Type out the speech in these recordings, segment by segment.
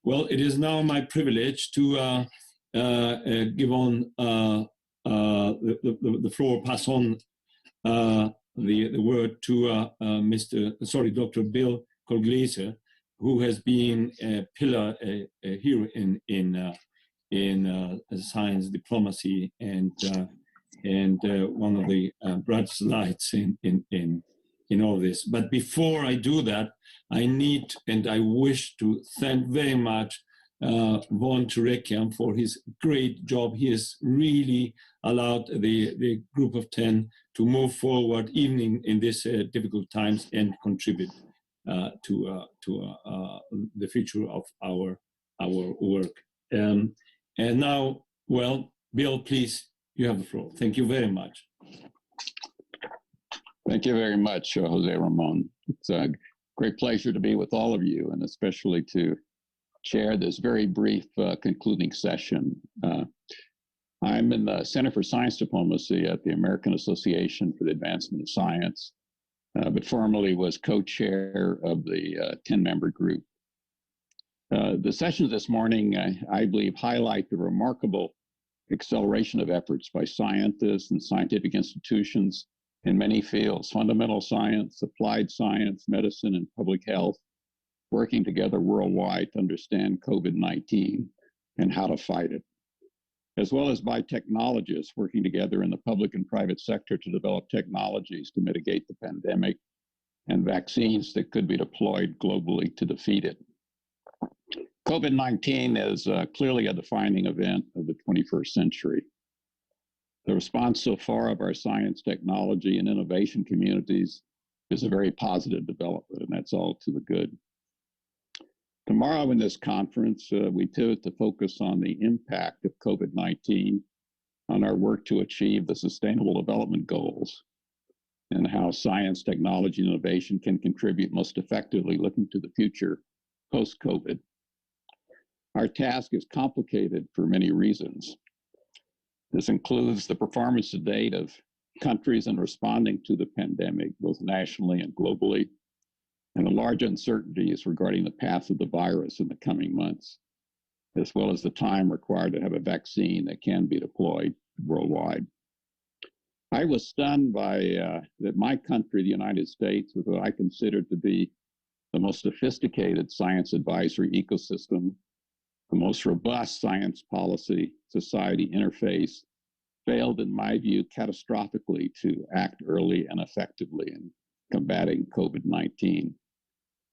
Well, it is now my privilege to give on the floor, pass on the word to Dr. Bill Colglazier, who has been a pillar here in science diplomacy and one of the brightest lights in all this. But before I do that, I need and I wish to thank very much Von Turekian for his great job. He has really allowed the group of 10 to move forward even in these difficult times and contribute to the future of our work. And now, well, Bill, please, you have the floor. Thank you very much. Thank you very much, Jose Ramon. It's a great pleasure to be with all of you, and especially to chair this very brief concluding session. I'm in the Center for Science Diplomacy at the American Association for the Advancement of Science, but formerly was co-chair of the 10-member group. The sessions this morning, I believe, highlight the remarkable acceleration of efforts by scientists and scientific institutions in many fields: fundamental science, applied science, medicine, and public health, working together worldwide to understand COVID-19 and how to fight it, as well as by technologists working together in the public and private sector to develop technologies to mitigate the pandemic and vaccines that could be deployed globally to defeat it. COVID-19 is clearly a defining event of the 21st century. The response so far of our science, technology, and innovation communities is a very positive development, and that's all to the good. Tomorrow in this conference, we pivot to focus on the impact of COVID-19 on our work to achieve the Sustainable Development Goals and how science, technology, and innovation can contribute most effectively looking to the future post-COVID. Our task is complicated for many reasons. This includes the performance to date of countries in responding to the pandemic, both nationally and globally, and the large uncertainties regarding the path of the virus in the coming months, as well as the time required to have a vaccine that can be deployed worldwide. I was stunned by that my country, the United States, with what I considered to be the most sophisticated science advisory ecosystem, the most robust science policy society interface, failed, in my view, catastrophically to act early and effectively in combating COVID-19.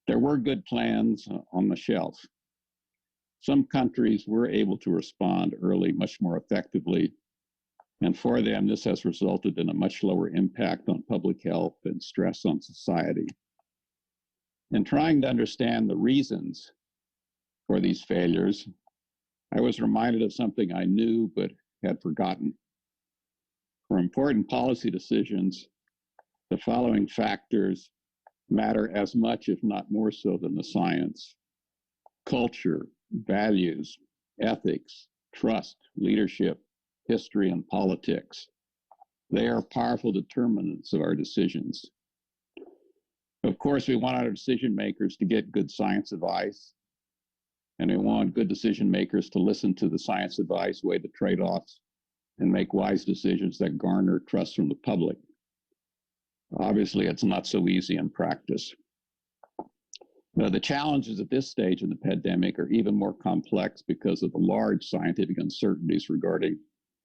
There were good plans on the shelf. Some countries were able to respond early much more effectively, and for them, this has resulted in a much lower impact on public health and stress on society. In trying to understand the reasons for these failures, I was reminded of something I knew but had forgotten. For important policy decisions, the following factors matter as much, if not more so, than the science: culture, values, ethics, trust, leadership, history, and politics. They are powerful determinants of our decisions. Of course, we want our decision makers to get good science advice, and we want good decision makers to listen to the science advice, weigh the trade-offs, and make wise decisions that garner trust from the public. Obviously, it's not so easy in practice. Now, the challenges at this stage in the pandemic are even more complex because of the large scientific uncertainties regarding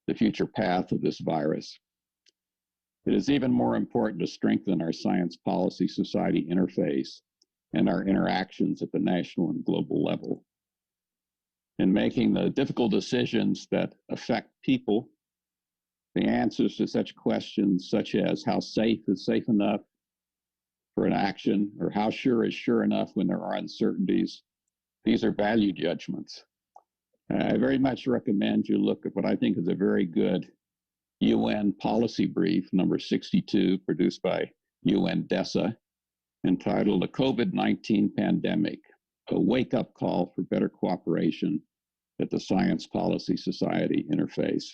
the future path of this virus. It is even more important to strengthen our science policy society interface and our interactions at the national and global level. In making the difficult decisions that affect people, the answers to such questions such as how safe is safe enough for an action, or how sure is sure enough when there are uncertainties, these are value judgments. I very much recommend you look at what I think is a very good UN policy brief, number 62, produced by UN-DESA, entitled "The COVID-19 Pandemic, a Wake-Up Call for Better Cooperation at the Science Policy Society Interface."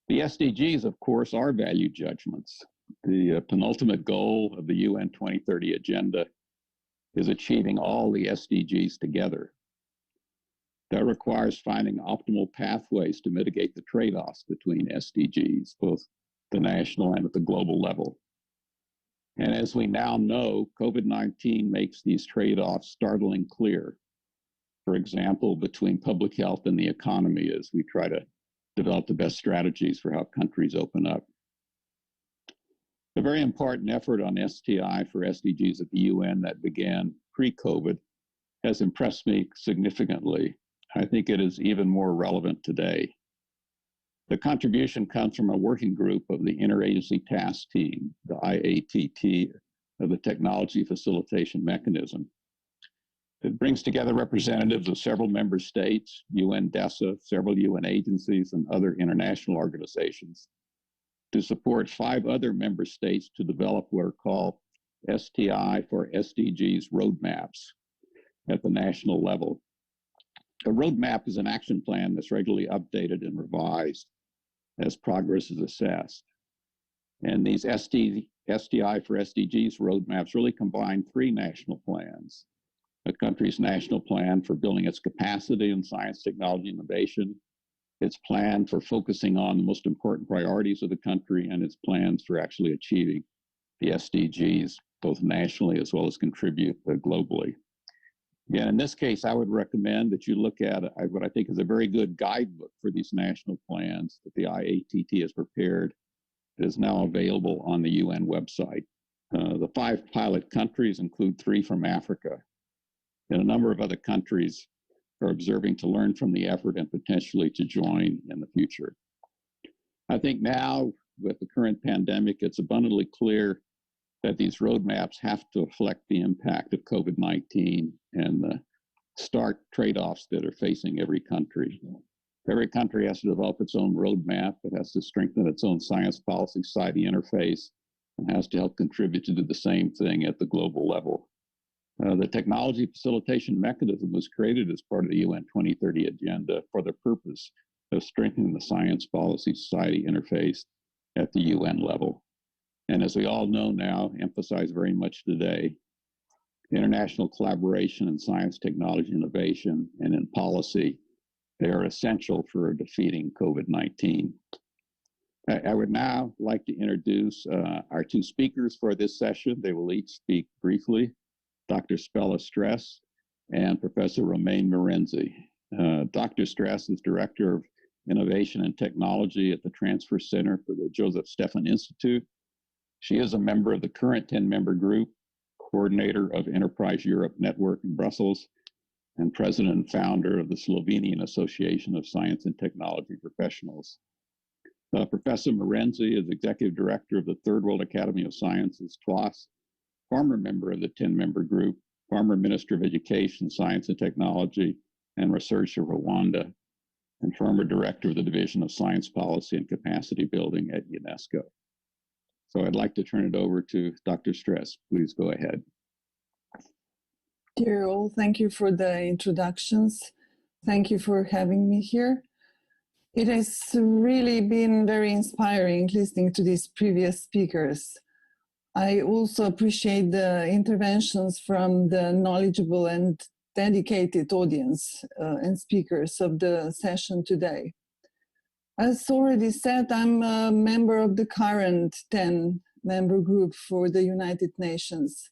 The SDGs, of course, are value judgments. The penultimate goal of the UN 2030 Agenda is achieving all the SDGs together, That requires finding optimal pathways to mitigate the trade-offs between SDGs, both the national and at the global level. And as we now know, COVID-19 makes these trade-offs startlingly clear. For example, between public health and the economy, as we try to develop the best strategies for how countries open up. A very important effort on STI for SDGs at the UN that began pre-COVID has impressed me significantly. I think it is even more relevant today. The contribution comes from a working group of the Interagency Task Team, the IATT, of the Technology Facilitation Mechanism. It brings together representatives of several member states, UN DESA, several UN agencies, and other international organizations to support 5 other member states to develop what are called STI for SDGs roadmaps at the national level. A roadmap is an action plan that's regularly updated and revised as progress is assessed. And these STI for SDGs roadmaps really combine 3 national plans: a country's national plan for building its capacity in science, technology, innovation, its plan for focusing on the most important priorities of the country, and its plans for actually achieving the SDGs, both nationally as well as contribute globally. Again, in this case, I would recommend that you look at what I think is a very good guidebook for these national plans that the IATT has prepared. It is now available on the UN website. The 5 pilot countries include 3 from Africa, and a number of other countries are observing to learn from the effort and potentially to join in the future. I think now, with the current pandemic, it's abundantly clear that these roadmaps have to reflect the impact of COVID-19 and the stark trade-offs that are facing every country. Every country has to develop its own roadmap. It has to strengthen its own science policy society interface and has to help contribute to do the same thing at the global level. The Technology Facilitation Mechanism was created as part of the UN 2030 Agenda for the purpose of strengthening the science policy society interface at the UN level. And as we all know now, emphasized very much today, international collaboration in science, technology, innovation, and in policy, they are essential for defeating COVID-19. I would now like to introduce our 2 speakers for this session. They will each speak briefly. Dr. Spela Stres and Professor Romain Murenzi. Dr. Stres is Director of Innovation and Technology at the Transfer Center for the Jozef Stefan Institute. She is a member of the current 10-member group, coordinator of Enterprise Europe Network in Brussels, and president and founder of the Slovenian Association of Science and Technology Professionals. Professor Murenzi is executive director of the Third World Academy of Sciences, TWAS, former member of the 10-member group, former Minister of Education, Science and Technology, and Research of Rwanda, and former director of the Division of Science Policy and Capacity Building at UNESCO. So I'd like to turn it over to Dr. Stres. Please go ahead. Dear all, thank you for the introductions. Thank you for having me here. It has really been very inspiring listening to these previous speakers. I also appreciate the interventions from the knowledgeable and dedicated audience and speakers of the session today. As already said, I'm a member of the current 10-member group for the United Nations.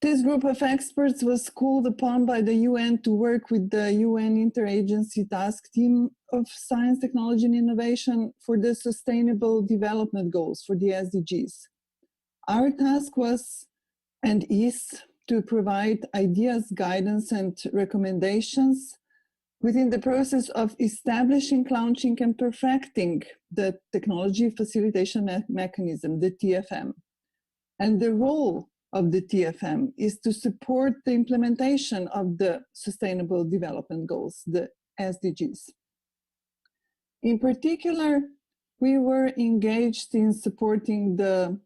This group of experts was called upon by the UN to work with the UN Interagency Task Team of Science, Technology and Innovation for the Sustainable Development Goals, for the SDGs. Our task was and is to provide ideas, guidance and recommendations within the process of establishing, launching and perfecting the Technology Facilitation Mechanism, the TFM. And the role of the TFM is to support the implementation of the Sustainable Development Goals, the SDGs. In particular, we were engaged in supporting the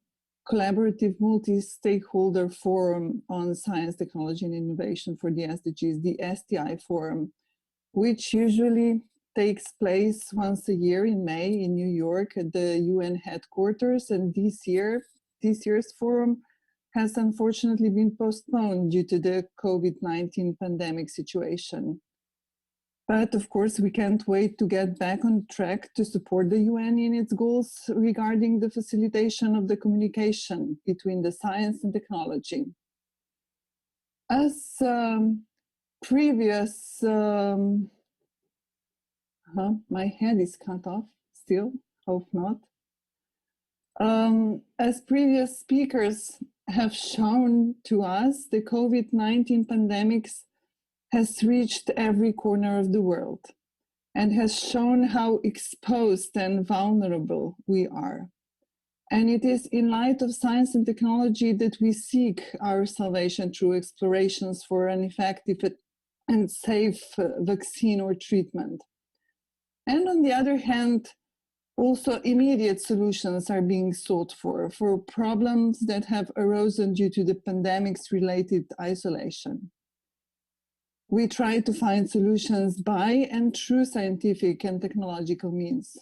collaborative multi-stakeholder forum on science, technology and innovation for the SDGs, the STI forum, which usually takes place once a year in May in New York at the UN headquarters. And this year's forum has unfortunately been postponed due to the COVID-19 pandemic situation. But of course, we can't wait to get back on track to support the UN in its goals regarding the facilitation of the communication between the science and technology. As previous, my head is cut off still, hope not. As previous speakers have shown to us, the COVID-19 pandemic has reached every corner of the world and has shown how exposed and vulnerable we are. And it is in light of science and technology that we seek our salvation through explorations for an effective and safe vaccine or treatment. And on the other hand, also immediate solutions are being sought for problems that have arisen due to the pandemic's related isolation. We try to find solutions by and through scientific and technological means.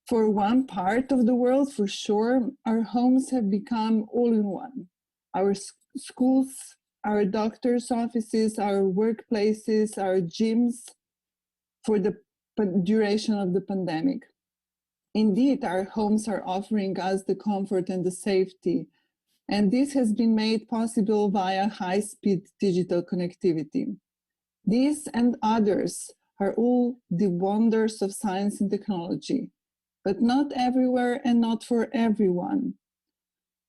For one part of the world, for sure, our homes have become all-in-one. Our schools, our doctors' offices, our workplaces, our gyms, for the duration of the pandemic. Indeed, our homes are offering us the comfort and the safety, and this has been made possible via high-speed digital connectivity. These and others are all the wonders of science and technology, but not everywhere and not for everyone.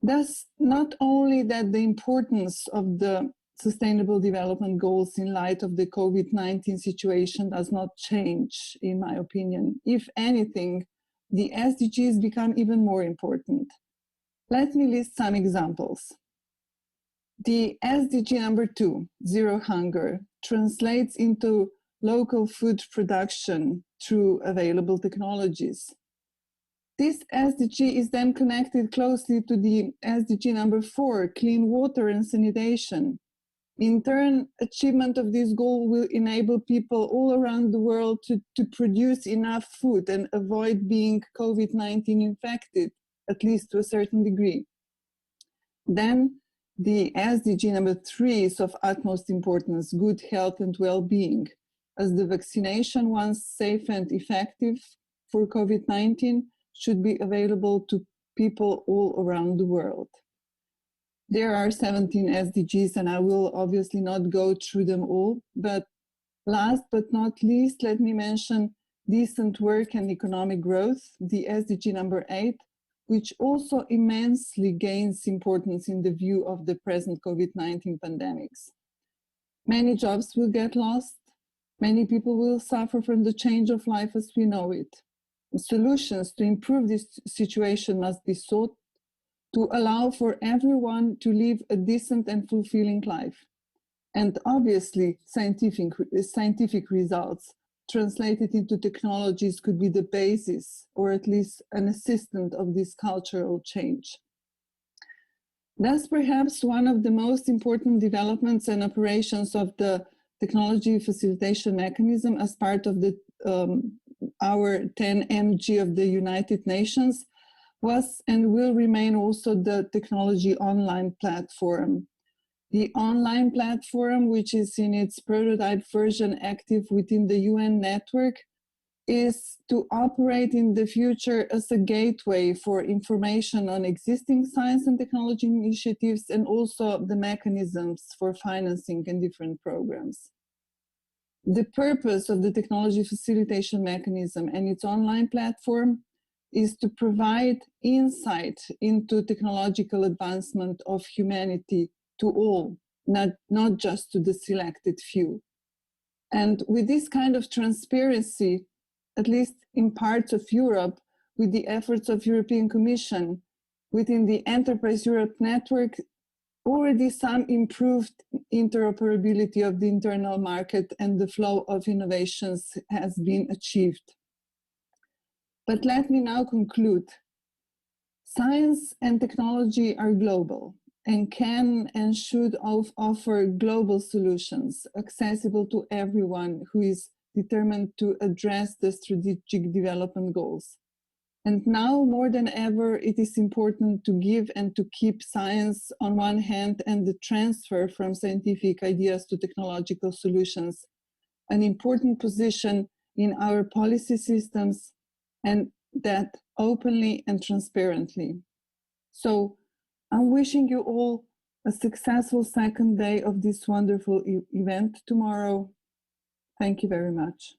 Thus, not only that the importance of the Sustainable Development Goals in light of the COVID-19 situation does not change, in my opinion. If anything, the SDGs become even more important. Let me list some examples. The SDG number 2, Zero Hunger, translates into local food production through available technologies. This SDG is then connected closely to the SDG number 4, Clean Water and Sanitation. In turn, achievement of this goal will enable people all around the world to produce enough food and avoid being COVID-19 infected, at least to a certain degree. Then the SDG number 3 is of utmost importance, good health and well-being, as the vaccination, once safe and effective for COVID-19, should be available to people all around the world. There are 17 SDGs, and I will obviously not go through them all, but last but not least, let me mention decent work and economic growth, the SDG number 8, which also immensely gains importance in the view of the present COVID-19 pandemics. Many jobs will get lost, many people will suffer from the change of life as we know it. Solutions to improve this situation must be sought to allow for everyone to live a decent and fulfilling life. And obviously, scientific results translated into technologies could be the basis, or at least an assistant of this cultural change. Thus, perhaps one of the most important developments and operations of the technology facilitation mechanism as part of the our 10MG of the United Nations was and will remain also the technology online platform. The online platform, which is in its prototype version active within the UN network, is to operate in the future as a gateway for information on existing science and technology initiatives and also the mechanisms for financing and different programs. The purpose of the technology facilitation mechanism and its online platform is to provide insight into technological advancement of humanity to all, not just to the selected few. And with this kind of transparency, at least in parts of Europe, with the efforts of European Commission, within the Enterprise Europe network, already some improved interoperability of the internal market and the flow of innovations has been achieved. But let me now conclude. Science and technology are global and can and should offer global solutions accessible to everyone who is determined to address the strategic development goals. And now more than ever, it is important to give and to keep science on one hand and the transfer from scientific ideas to technological solutions an important position in our policy systems, and that openly and transparently. So I'm wishing you all a successful second day of this wonderful event tomorrow. Thank you very much.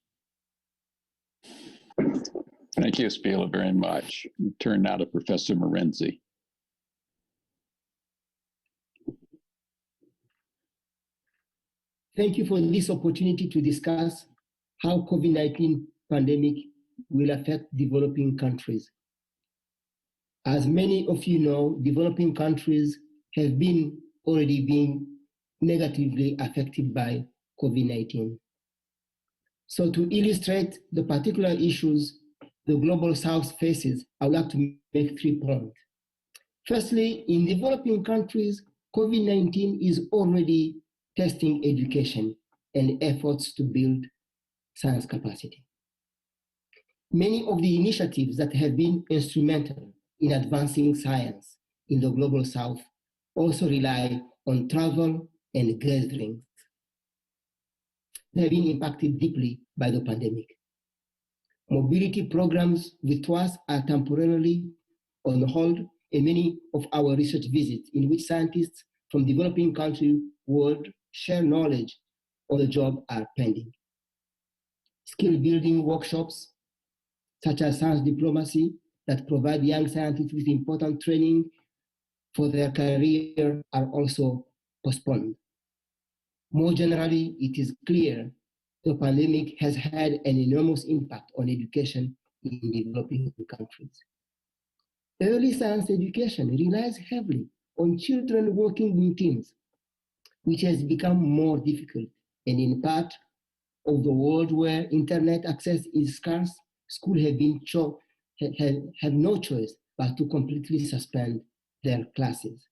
Thank you, Spela, very much. Turn now to Professor Murenzi. Thank you for this opportunity to discuss how COVID-19 pandemic will affect developing countries. As many of you know, developing countries have been already being negatively affected by COVID-19. So to illustrate the particular issues the Global South faces, I would like to make 3 points. Firstly, in developing countries, COVID-19 is already testing education and efforts to build science capacity. Many of the initiatives that have been instrumental in advancing science in the Global South also rely on travel and gathering. They have been impacted deeply by the pandemic. Mobility programs with TWAS are temporarily on hold, and many of our research visits in which scientists from developing countries would share knowledge on the job are pending. Skill building workshops, such as science diplomacy, that provide young scientists with important training for their career are also postponed. More generally, it is clear the pandemic has had an enormous impact on education in developing countries. Early science education relies heavily on children working in teams, which has become more difficult. And in part of the world where internet access is scarce, schools have no choice but to completely suspend their classes.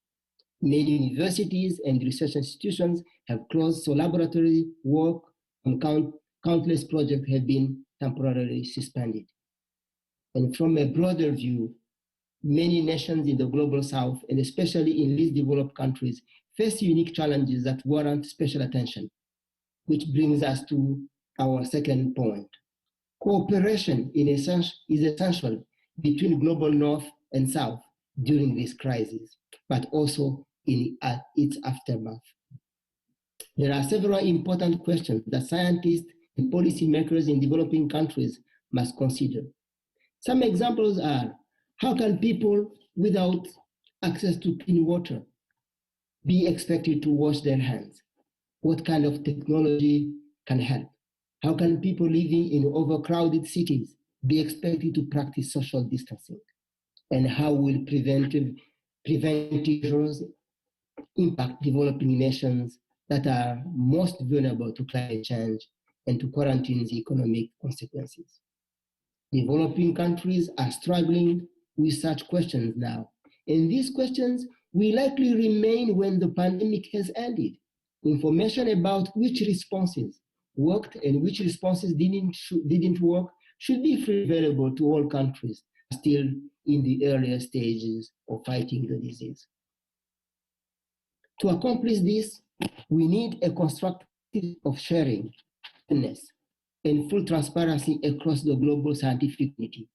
Many universities and research institutions have closed, so laboratory work on countless projects have been temporarily suspended. And from a broader view, many nations in the Global South, and especially in least developed countries, face unique challenges that warrant special attention, which brings us to our second point. Cooperation is essential between Global North and South during this crisis, but also in its aftermath. There are several important questions that scientists and policymakers in developing countries must consider. Some examples are, how can people without access to clean water be expected to wash their hands? What kind of technology can help? How can people living in overcrowded cities be expected to practice social distancing? And how will preventive measures impact developing nations that are most vulnerable to climate change and to quarantine's economic consequences? Developing countries are struggling with such questions now. And these questions will likely remain when the pandemic has ended. Information about which responses worked and which responses didn't work should be free available to all countries still in the earlier stages of fighting the disease. To accomplish this, we need a constructive of sharing, openness, and full transparency across the global scientific community.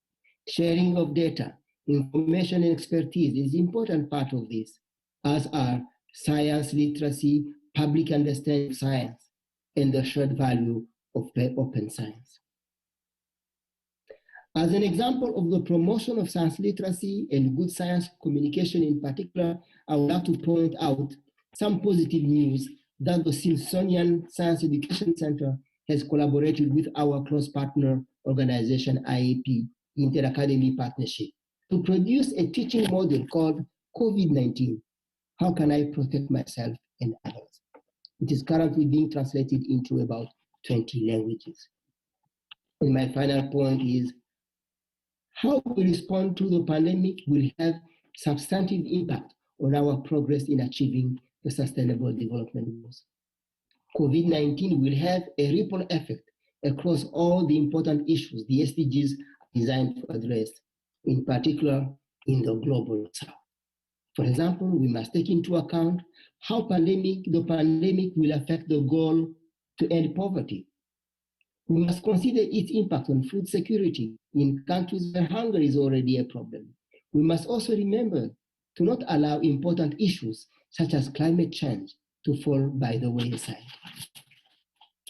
Sharing of data, information, and expertise is an important part of this, as are science literacy, public understanding of science, and the shared value of open science. As an example of the promotion of science literacy and good science communication in particular, I would like to point out some positive news that the Smithsonian Science Education Center has collaborated with our close partner organization, IAP, Inter-Academy Partnership, to produce a teaching model called COVID-19, How Can I Protect Myself and Others? It is currently being translated into about 20 languages. And my final point is, how we respond to the pandemic will have substantive impact on our progress in achieving the Sustainable Development Goals. COVID-19 will have a ripple effect across all the important issues the SDGs are designed to address, in particular in the Global South. For example, we must take into account how the pandemic will affect the goal to end poverty, We must consider its impact on food security in countries where hunger is already a problem. We must also remember to not allow important issues such as climate change to fall by the wayside.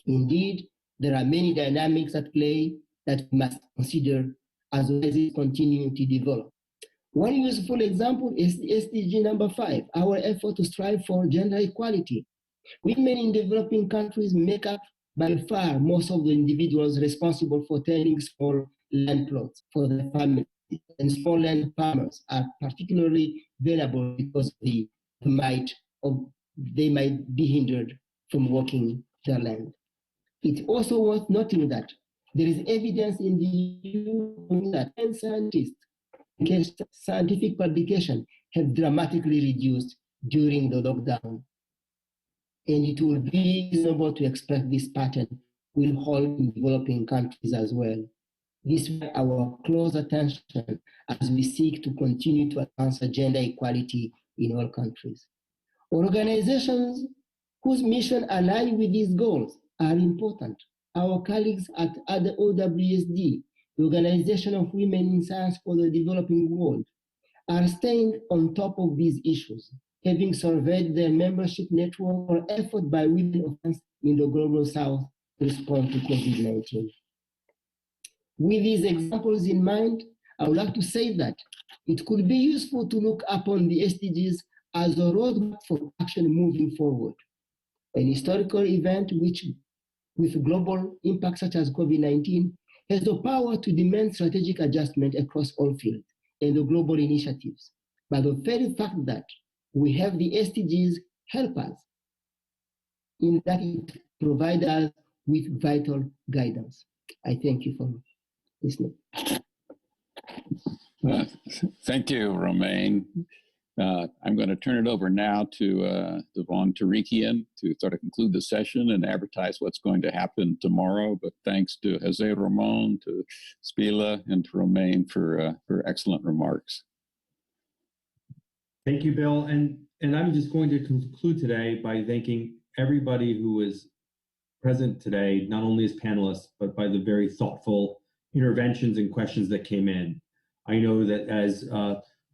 Indeed, there are many dynamics at play that we must consider as we continue to develop. One useful example is the SDG number 5, our effort to strive for gender equality. Women in developing countries make up by far most of the individuals responsible for tending small land plots for their families, and small land farmers are particularly vulnerable because they might be hindered from working their land. It's also worth noting that there is evidence in the EU that scientific publications have dramatically reduced during the lockdown. And it will be reasonable to expect this pattern will hold in developing countries as well. This is our close attention as we seek to continue to advance gender equality in all countries. Organizations whose mission align with these goals are important. Our colleagues at the OWSD, the Organization of Women in Science for the Developing World, are staying on top of these issues, having surveyed their membership network or effort by women in the Global South to respond to COVID-19. With these examples in mind, I would like to say that it could be useful to look upon the SDGs as a roadmap for action moving forward. An historical event which, with global impacts such as COVID-19, has the power to demand strategic adjustment across all fields and the global initiatives. But the very fact that we have the SDGs help us in that it provides us with vital guidance. I thank you for listening. Thank you, Romain. I'm going to turn it over now to Devon Tarikian to sort of conclude the session and advertise what's going to happen tomorrow. But thanks to Jose Ramon, to Spela, and to Romain for excellent remarks. Thank you, Bill. And I'm just going to conclude today by thanking everybody who was present today, not only as panelists, but by the very thoughtful interventions and questions that came in. I know that as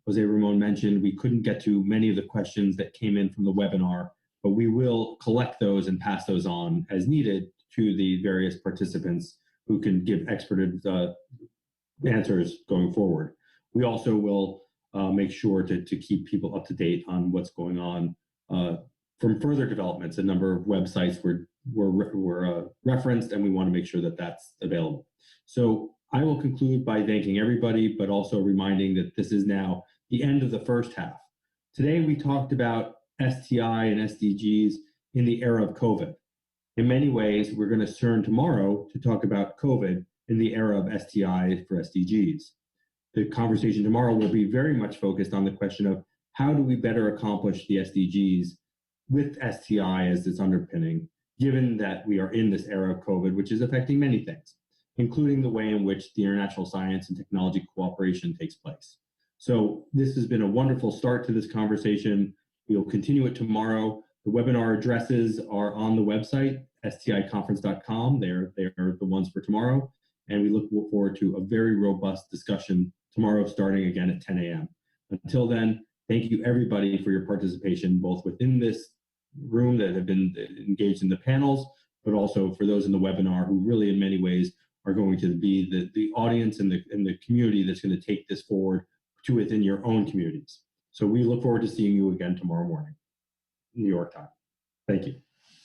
Jose Ramon mentioned, we couldn't get to many of the questions that came in from the webinar, but we will collect those and pass those on as needed to the various participants who can give expert answers going forward. We also will make sure to keep people up to date on what's going on from further developments. A number of websites were referenced, and we want to make sure that that's available. So I will conclude by thanking everybody, but also reminding that this is now the end of the first half. Today, we talked about STI and SDGs in the era of COVID. In many ways, we're going to turn tomorrow to talk about COVID in the era of STI for SDGs. The conversation tomorrow will be very much focused on the question of how do we better accomplish the SDGs with STI as its underpinning, given that we are in this era of COVID, which is affecting many things, including the way in which the international science and technology cooperation takes place. So this has been a wonderful start to this conversation. We'll continue it tomorrow. The webinar addresses are on the website, sticonference.com. They're the ones for tomorrow. And we look forward to a very robust discussion tomorrow, starting again at 10 a.m. Until then, thank you everybody for your participation, both within this room that have been engaged in the panels, but also for those in the webinar who really in many ways are going to be the audience and the community that's going to take this forward to within your own communities. So we look forward to seeing you again tomorrow morning, New York time. Thank you.